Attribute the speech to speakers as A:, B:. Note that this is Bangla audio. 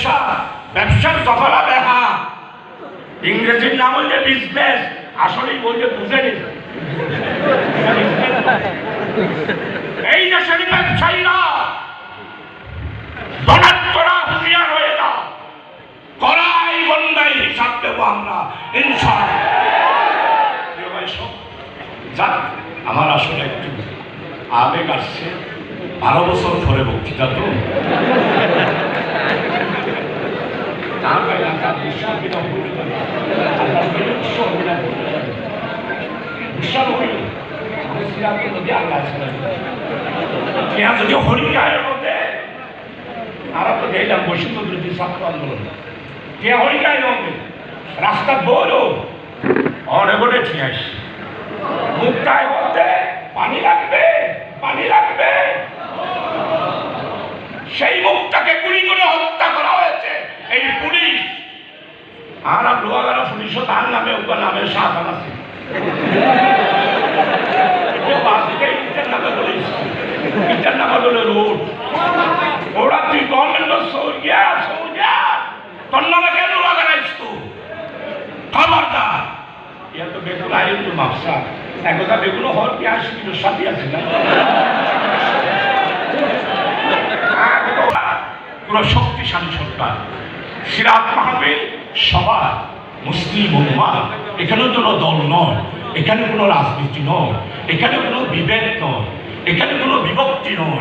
A: ব্যবসা, ব্যবসার সফলা দেখা, ইংরেজির নাম হচ্ছে বিজনেস, আসলেই বলছে বুঝে নিস। এই দেশের ব্যবসায়ীরা ধনাত্মরা হুঁশিয়ার হয়ে যাও, কড়াই বন্দাই হিসাব দেবো আমরা ইনশাআল্লাহ। যাক, আমার আসলে একটু আবেগ আসছে, 12 বছর পরে বক্তৃতা তো যদি হরিকায়ের মধ্যে আমরা তো দেখলাম বৈষম্য বিরোধী ছাত্র আন্দোলন, কে হরিকায়ের মধ্যে রাস্তা বলো অনেক ঠিক আছে, মুক্তায় বলতে পানি লাগবে, পানি লাগবে, সেই মুখটাকে গুলি করে হত্যা করা হয়েছে এই পুলিশ। আর লোহাগাড়া পুলিশও তার নামে ওর নামে শাসন আছে, রোড ওরা তুই গভর্নমেন্ট সৌরিয়া সৌরিয়া তোর নামে কেন লোহাগাড়াইস তো খবরদার। ইয়া তো বেগুন আইন তো মাপসা একথা বেগুলো হওয়ার কি আসি কিন্তু সাথে আছে না পুরো শক্তিশালী সরকার। সিরাত মাহফিল সভা মুসলিম উম্মাহ, এখানে কোনো দল নয়, এখানে কোনো রাজনীতি নয়, এখানে কোনো বিভেদ নয়, এখানে কোনো বিভক্তি নয়।